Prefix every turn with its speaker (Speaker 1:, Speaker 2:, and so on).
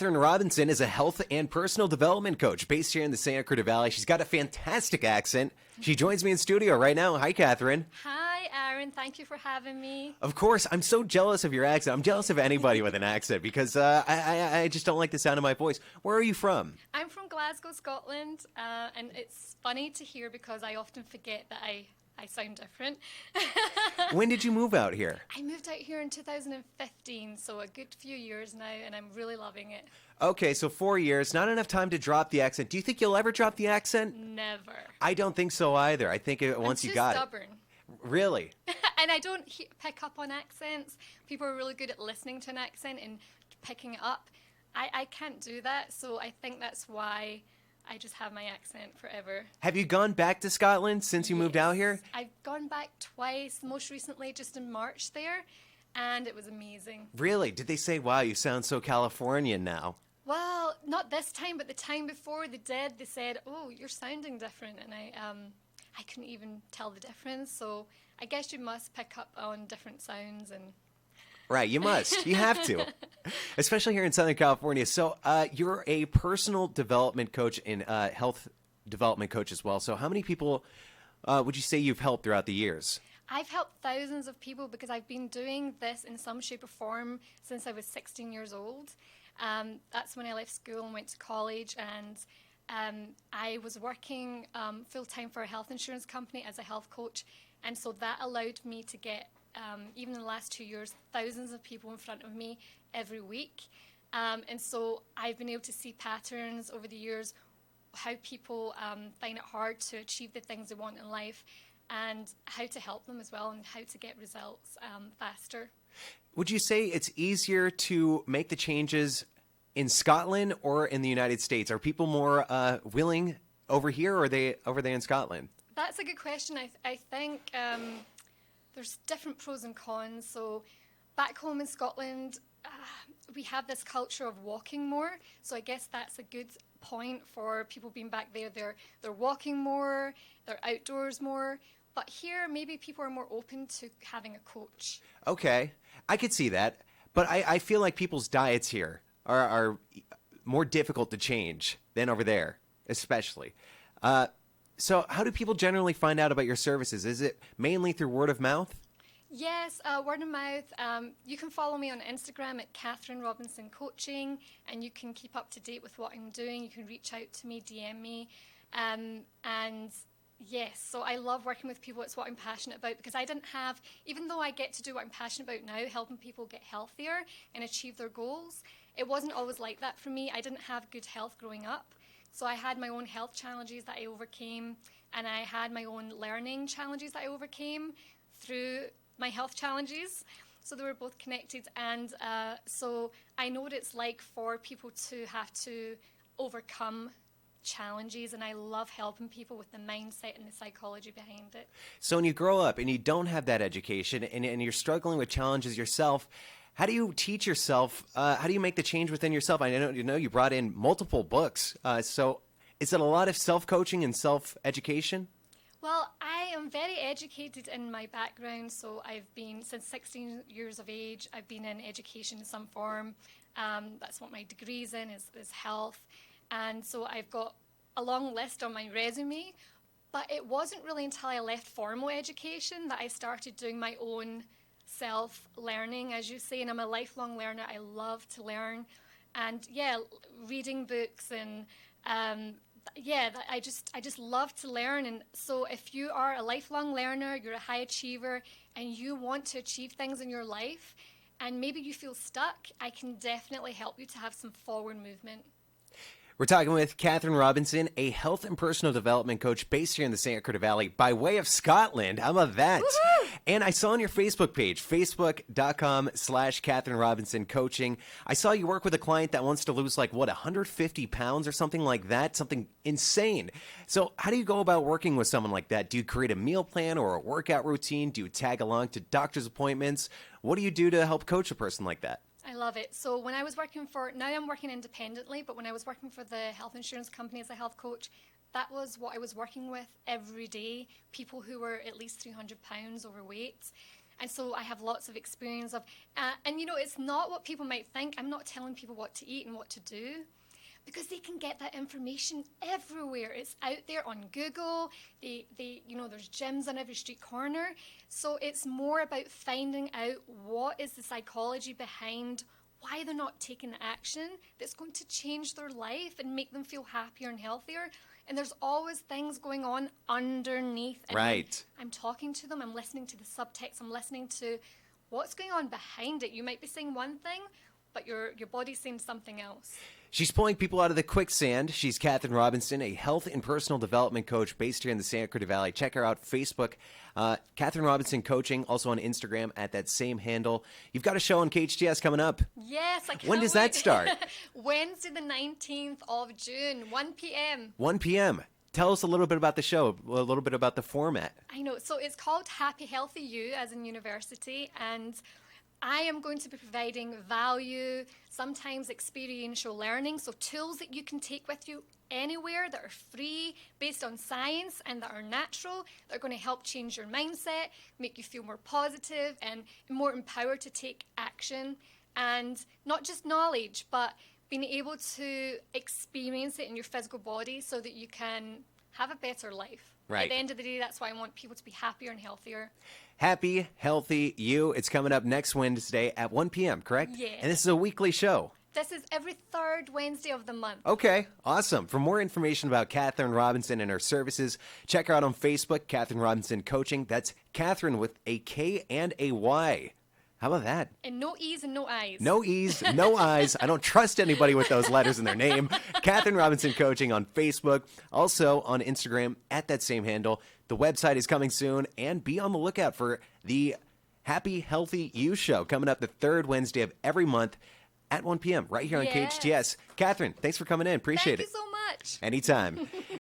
Speaker 1: Kathryn Robinson is a health and personal development coach based here in the Santa Cruz Valley. She's got a fantastic accent. She joins me in studio right now. Hi, Kathryn.
Speaker 2: Hi, Aaron. Thank you for having me.
Speaker 1: Of course, I'm so jealous of your accent. I'm jealous of anybody with an accent because I just don't like the sound of my voice. Where are you from?
Speaker 2: I'm from Glasgow, Scotland, and it's funny to hear because I often forget that I sound different.
Speaker 1: When did you move out here?
Speaker 2: I moved out here in 2015, so a good few years now, and I'm really loving it.
Speaker 1: Okay, so 4 years, not enough time to drop the accent. Do you think you'll ever drop the accent?
Speaker 2: Never.
Speaker 1: I don't think so either. I think once you got
Speaker 2: I'm too stubborn.
Speaker 1: it. Really?
Speaker 2: And I don't pick up on accents. People are really good at listening to an accent and picking it up. I can't do that, so I think that's why I just have my accent forever.
Speaker 1: Have you gone back to Scotland since you moved out here?
Speaker 2: I've gone back twice, most recently just in March there, and it was amazing.
Speaker 1: Really? Did they say, wow, you sound so Californian now?
Speaker 2: Well, not this time, but the time before they did, they said, oh, you're sounding different, and I couldn't even tell the difference, so I guess you must pick up on different sounds and...
Speaker 1: Right, you must. You have to. Especially here in Southern California. So you're a personal development coach and health development coach as well. So how many people would you say you've helped throughout the years?
Speaker 2: I've helped thousands of people because I've been doing this in some shape or form since I was 16 years old. That's when I left school and went to college, and I was working full-time for a health insurance company as a health coach, and so that allowed me to get even in the last 2 years, thousands of people in front of me every week. And so I've been able to see patterns over the years, how people find it hard to achieve the things they want in life, and how to help them as well, and how to get results faster.
Speaker 1: Would you say it's easier to make the changes in Scotland or in the United States? Are people more willing over here, or are they over there in Scotland?
Speaker 2: That's a good question. I think... there's different pros and cons. So back home in Scotland, we have this culture of walking more. So I guess that's a good point for people being back there. They're walking more, they're outdoors more. But here, maybe people are more open to having a coach.
Speaker 1: Okay, I could see that. But I feel like people's diets here are more difficult to change than over there, especially. So how do people generally find out about your services? Is it mainly through word of mouth?
Speaker 2: Yes, word of mouth. You can follow me on Instagram at Kathryn Robinson Coaching, and you can keep up to date with what I'm doing. You can reach out to me, DM me. And yes, so I love working with people. It's what I'm passionate about, because I didn't have, even though I get to do what I'm passionate about now, helping people get healthier and achieve their goals, it wasn't always like that for me. I didn't have good health growing up. So I had my own health challenges that I overcame, and I had my own learning challenges that I overcame through my health challenges. So they were both connected, and so I know what it's like for people to have to overcome challenges, and I love helping people with the mindset and the psychology behind it.
Speaker 1: So when you grow up and you don't have that education and you're struggling with challenges yourself, how do you teach yourself? How do you make the change within yourself? I know you brought in multiple books. So is it a lot of self-coaching and self-education?
Speaker 2: Well, I am very educated in my background. So I've been, since 16 years of age, I've been in education in some form. That's what my degree's in, is health. And so I've got a long list on my resume. But it wasn't really until I left formal education that I started doing my own self-learning, as you say, and I'm a lifelong learner. I love to learn, and reading books, and I just love to learn. And so if you are a lifelong learner, you're a high achiever, and you want to achieve things in your life, and maybe you feel stuck, I can definitely help you to have some forward movement.
Speaker 1: We're talking with Kathryn Robinson, a health and personal development coach based here in the Santa Cruz Valley by way of Scotland. How about that?
Speaker 2: Woo-hoo!
Speaker 1: And I saw on your Facebook page, facebook.com/Kathryn Robinson Coaching. I saw you work with a client that wants to lose 150 pounds or something like that, something insane. So how do you go about working with someone like that? Do you create a meal plan or a workout routine? Do you tag along to doctor's appointments? What do you do to help coach a person like that?
Speaker 2: I love it. So when I was working now I'm working independently, but when I was working for the health insurance company as a health coach, that was what I was working with every day, people who were at least 300 pounds overweight. And so I have lots of experience of, and you know, it's not what people might think. I'm not telling people what to eat and what to do, because they can get that information everywhere. It's out there on Google. You know, there's gyms on every street corner. So it's more about finding out what is the psychology behind why they're not taking action that's going to change their life and make them feel happier and healthier. And there's always things going on underneath. And
Speaker 1: Right.
Speaker 2: I'm talking to them. I'm listening to the subtext. I'm listening to what's going on behind it. You might be saying one thing, but your body's saying something else.
Speaker 1: She's pulling people out of the quicksand. She's Kathryn Robinson, a health and personal development coach based here in the Santa Cruz Valley. Check her out, Facebook, Kathryn Robinson Coaching, also on Instagram at that same handle. You've got a show on KHTS coming up.
Speaker 2: Yes, I can't
Speaker 1: When does that
Speaker 2: wait.
Speaker 1: start?
Speaker 2: Wednesday the 19th of June, 1 p.m.
Speaker 1: 1 p.m. Tell us a little bit about the show, a little bit about the format.
Speaker 2: I know. So it's called Happy Healthy You as in university, and I am going to be providing value, sometimes experiential learning, so tools that you can take with you anywhere that are free, based on science and that are natural, that are going to help change your mindset, make you feel more positive and more empowered to take action. And not just knowledge, but being able to experience it in your physical body so that you can have a better life.
Speaker 1: Right.
Speaker 2: At the end of the day, that's why I want people to be happier and healthier.
Speaker 1: Happy, Healthy You. It's coming up next Wednesday at 1 p.m., correct?
Speaker 2: Yes.
Speaker 1: And this is a weekly show.
Speaker 2: This is every third Wednesday of the month.
Speaker 1: Okay, awesome. For more information about Kathryn Robinson and her services, check her out on Facebook, Kathryn Robinson Coaching. That's Kathryn with a K and a Y. How about that?
Speaker 2: And no E's and no I's.
Speaker 1: No E's, no I's. I don't trust anybody with those letters in their name. Kathryn Robinson Coaching on Facebook, also on Instagram at that same handle. The website is coming soon, and be on the lookout for the Happy Healthy You show coming up the third Wednesday of every month at 1 p.m. right here on
Speaker 2: Yes.
Speaker 1: KHTS. Kathryn, thanks for coming in. Appreciate
Speaker 2: Thank
Speaker 1: it.
Speaker 2: you so much.
Speaker 1: Anytime.